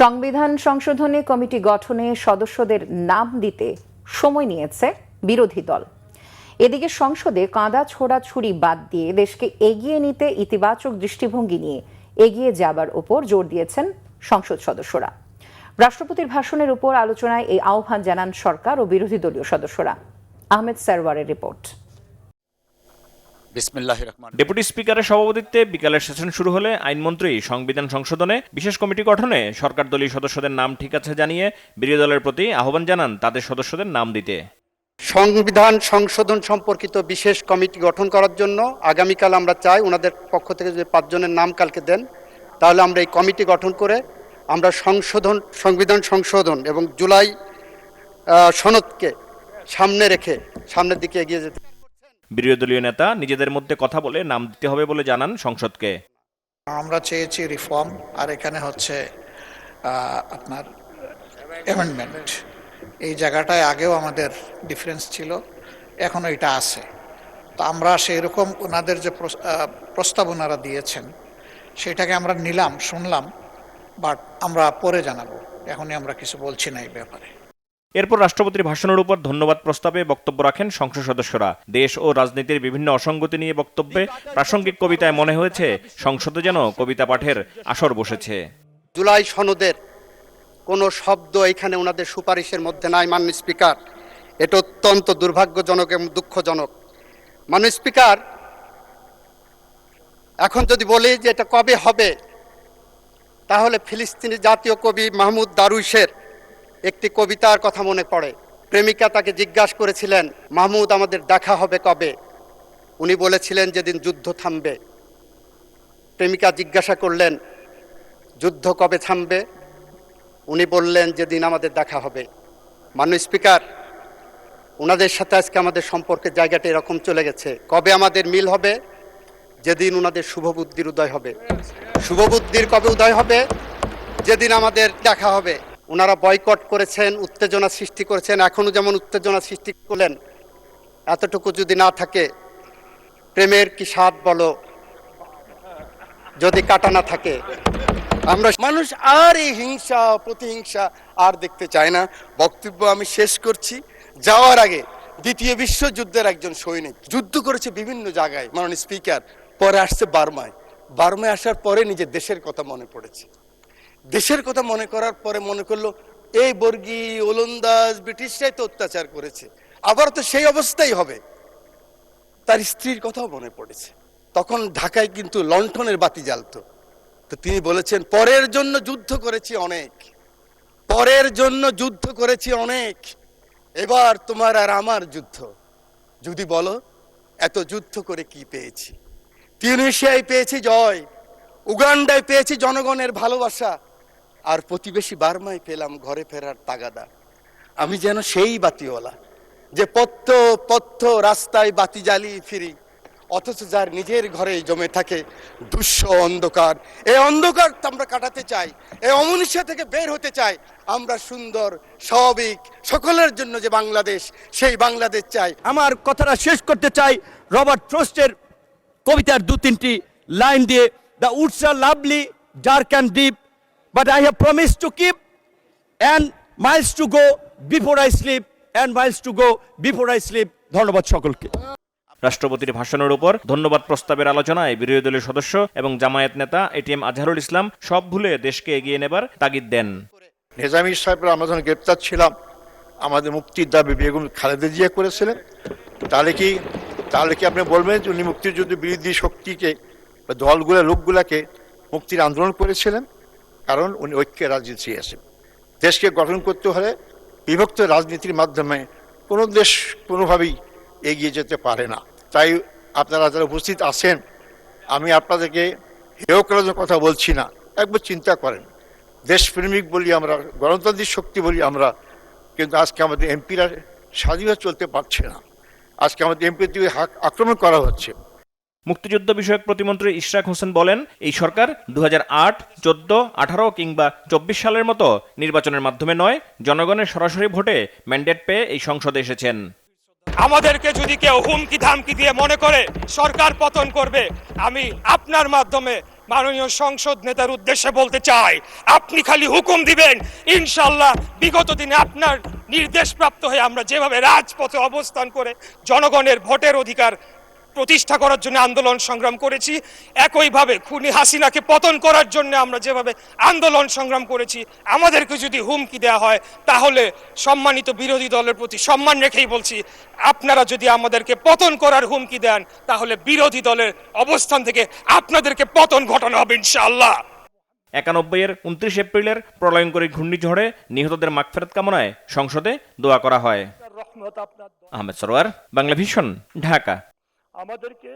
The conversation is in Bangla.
সংবিধান সংশোধনী কমিটি গঠনে সদস্যদের নাম দিতে সময় নিয়েছে বিরোধী দল। এদিকে সংসদে কাঁদা ছোড়াছুড়ি বাদ দিয়ে দেশকে এগিয়ে নিতে ইতিবাচক দৃষ্টিভঙ্গি নিয়ে এগিয়ে যাবার উপর জোর দিয়েছেন সংসদ সদস্যরা। রাষ্ট্রপতির ভাষণের উপর আলোচনায় এই আহ্বান জানান সরকার ও বিরোধী দলীয় সদস্যরা। আহমেদ সারওয়ারের রিপোর্ট। ডেপুটি স্পিকারের সভাপতিত্বে বিকালের সেশন শুরু হলে আইনমন্ত্রী সংবিধান সংশোধনে বিশেষ কমিটি গঠনে সরকার দলীয় সদস্যদের নাম ঠিক আছে জানিয়ে বিরোধী দলের প্রতি আহ্বান জানান তাদের সদস্যদের নাম দিতে। সংবিধান সংশোধন সম্পর্কিত বিশেষ কমিটি গঠন করার জন্য আগামীকাল আমরা চাই ওনাদের পক্ষ থেকে যদি 5 জনের নাম কালকে দেন, তাহলে আমরা এই কমিটি গঠন করে আমরা সংবিধান সংশোধন এবং জুলাই সনদকে সামনে রেখে সামনের দিকে এগিয়ে যেতে। বিরোধী দলীয় নেতা নিজেদের মধ্যে কথা বলে নাম দিতে হবে বলে জানান সংসদকে। আমরা চেয়েছি রিফর্ম, আর এখানে হচ্ছে আপনার অ্যামেন্ডমেন্ট। এই জায়গাটায় আগেও আমাদের ডিফারেন্স ছিল, এখনো এটা আছে। তো আমরা সেই রকম ওনাদের যে প্রস্তাবনারা দিয়েছেন সেটাকে আমরা নিলাম, শুনলাম, বাট আমরা পরে জানাবো, এখনই আমরা কিছু বলছি না এই ব্যাপারে। এরপর রাষ্ট্রপতির ভাষণের উপর ধন্যবাদ প্রস্তাবে বক্তব্য রাখেন সংসদ সদস্যরা। দেশ ও রাজনীতির বিভিন্ন অসঙ্গতি নিয়ে বক্তব্যে প্রাসঙ্গিক কবিতায় মনে হয়েছে সংসদে যেন কবিতা পাঠের আসর বসেছে। জুলাই সনদের কোনো শব্দ এখানে ওনাদের সুপারিশের মধ্যে নাই। মাননীয় স্পিকার, এটা অত্যন্ত দুর্ভাগ্যজনক এবং দুঃখজনক। মাননীয় স্পিকার, এখন যদি বলি যে এটা কবে হবে, তাহলে ফিলিস্তিনি জাতীয় কবি মাহমুদ দারুইশের একটি কবিতার কথা মনে পড়ে। প্রেমিকা তাকে জিজ্ঞাসা করেছিলেন, মাহমুদ আমাদের দেখা হবে কবে? উনি বলেছিলেন যেদিন যুদ্ধ থামবে। প্রেমিকা জিজ্ঞাসা করলেন, যুদ্ধ কবে থামবে? উনি বললেন যেদিন আমাদের দেখা হবে। মাননীয় স্পিকার, ওনাদের সাথে আজকে আমাদের সম্পর্কের জায়গাটা এরকম চলে গেছে। কবে আমাদের মিল হবে? যেদিন ওনাদের শুভবুদ্ধির উদয় হবে। শুভবুদ্ধির কবে উদয় হবে? যেদিন আমাদের দেখা হবে। ওনারা বয়কট করেছেন, উত্তেজনা সৃষ্টি করেছেন, এখনো যেমন উত্তেজনা সৃষ্টি করলেন। এতটুকু যদি না থাকে, প্রেমের কি স্বাদ বলো যদি কাটা না থাকে। আমরা মানুষ আর এই হিংসা প্রতিহিংসা আর দেখতে চায় না। বক্তব্য আমি শেষ করছি। যাওয়ার আগে দ্বিতীয় বিশ্বযুদ্ধের একজন সৈনিক যুদ্ধ করেছে বিভিন্ন জায়গায়, মাননীয় স্পিকার, পরে আসছে বার্মায়। বার্মায় আসার পরে নিজের দেশের কথা মনে পড়েছে। দেশের কথা মনে করার পরে মনে করলো এই বর্গী ওলন্দাজ ব্রিটিশরাই তো অত্যাচার করেছে, আবার তো সেই অবস্থাই হবে। তার স্ত্রীর কথাও মনে পড়েছে। তখন ঢাকায় কিন্তু লণ্ঠনের বাতি জ্বালতো। তো তিনি বলেছেন, পরের জন্য যুদ্ধ করেছি অনেক, পরের জন্য যুদ্ধ করেছি অনেক, এবার তোমার আর আমার যুদ্ধ। যদি বলো এত যুদ্ধ করে কি পেয়েছি? তিউনিসিয়ায় পেয়েছি জয়, উগান্ডায় পেয়েছি জনগণের ভালোবাসা, আর প্রতিবেশী বার্মায় পেলাম ঘরে ফেরার তাগাদা। আমি যেন সেই বাতিওয়ালা যে পথ রাস্তায় বাতি জ্বালিয়ে ফিরি, অথচ যার নিজের ঘরে জমে থাকে দুঃস্ব অন্ধকার। এই অন্ধকার আমরা কাটাতে চাই, এই অমনীষা থেকে বের হতে চাই। আমরা সুন্দর স্বাভাবিক সকলের জন্য যে বাংলাদেশ, সেই বাংলাদেশ চাই। আমার কথাটা শেষ করতে চাই রবার্ট ফ্রস্টের কবিতার 2-3টি লাইন দিয়ে। The woods are lovely, dark and deep, but I have promised to keep, and miles to go before I sleep, and miles to go before I sleep. ধন্যবাদ সকলকে। রাষ্ট্রপতির ভাষণের উপর ধন্যবাদ প্রস্তাবের আলোচনায় বিরোধী দলীয় সদস্য এবং জামায়াত নেতা এটিএম আজহারুল ইসলাম সব ভুলে দেশকে এগিয়ে নেবার তাগিদ দেন। নিজামী সাহেবের আমরা যখন গ্রেপ্তার ছিলাম, আমাদের মুক্তির দাবি বেগম খালেদা জিয়া করেছিলেন। তাহলে কি আপনি বলবেন যে উনি মুক্তির যুদ্ধ বিরোধী শক্তিকে, দলগুলো লোকগুলাকে মুক্তির আন্দোলন করেছিলেন? কারণ উনি ঐক্যের রাজনীতি আছেন। দেশকে গঠন করতে হলে বিভক্ত রাজনীতির মাধ্যমে কোনো দেশ কোনোভাবেই এগিয়ে যেতে পারে না। তাই আপনারা যারা উপস্থিত আছেন, আমি আপনাদেরকে হেয় করার কথা বলছি না। একবার চিন্তা করেন, দেশপ্রেমিক বলি আমরা, গণতান্ত্রিক শক্তি বলি আমরা, কিন্তু আজকে আমাদের এমপিরা স্বাধীনভাবে চলতে পারছে না। আজকে আমাদের এমপি দিয়ে আক্রমণ করা হচ্ছে। মুক্তিযুদ্ধ বিষয়ক প্রতিমন্ত্রী ইশরাক হোসেন বলেন, এই সরকার 2008, 14, 18 কিংবা 24 সালের মতো নির্বাচনের মাধ্যমে নয়, জনগণের সরাসরি ভোটে ম্যান্ডেট পেয়ে এই সংসদে এসেছেন। আমাদেরকে যদি কেউ হুমকি ধামকি দিয়ে মনে করে সরকার পতন করবে, আমি আপনার মাধ্যমে মাননীয় সংসদ নেতার উদ্দেশ্যে বলতে চাই, আপনি খালি হুকুম দিবেন, ইনশাআল্লাহ বিগত দিনে আপনার নির্দেশপ্রাপ্ত হয়ে আমরা যেভাবে রাজপথে অবস্থান করে জনগণের ভোটের অধিকার প্রতিষ্ঠা করার জন্য আন্দোলন সংগ্রাম করেছি, একইভাবে খুনি হাসিনাকে পতন করার জন্য আমরা যেভাবে আন্দোলন সংগ্রাম করেছি, আমাদেরকে যদি হুমকি দেওয়া হয় তাহলে সম্মানিত বিরোধী দলের প্রতি সম্মান রেখেই বলছি, আপনারা যদি আমাদেরকে পতন করার হুমকি দেন তাহলে বিরোধী দলের অবস্থান থেকে আপনাদেরকে পতন ঘটানো হবে ইনশাআল্লাহ। 91-এর 29 এপ্রিলের প্রলয়ঙ্করী ঘূর্ণিঝড়ে নিহতদের মাগফিরাত কামনায় সংসদে দোয়া করা হয়। আহমেদ সরোয়ার, বাংলা ভিশন, ঢাকা। আমাদেরকে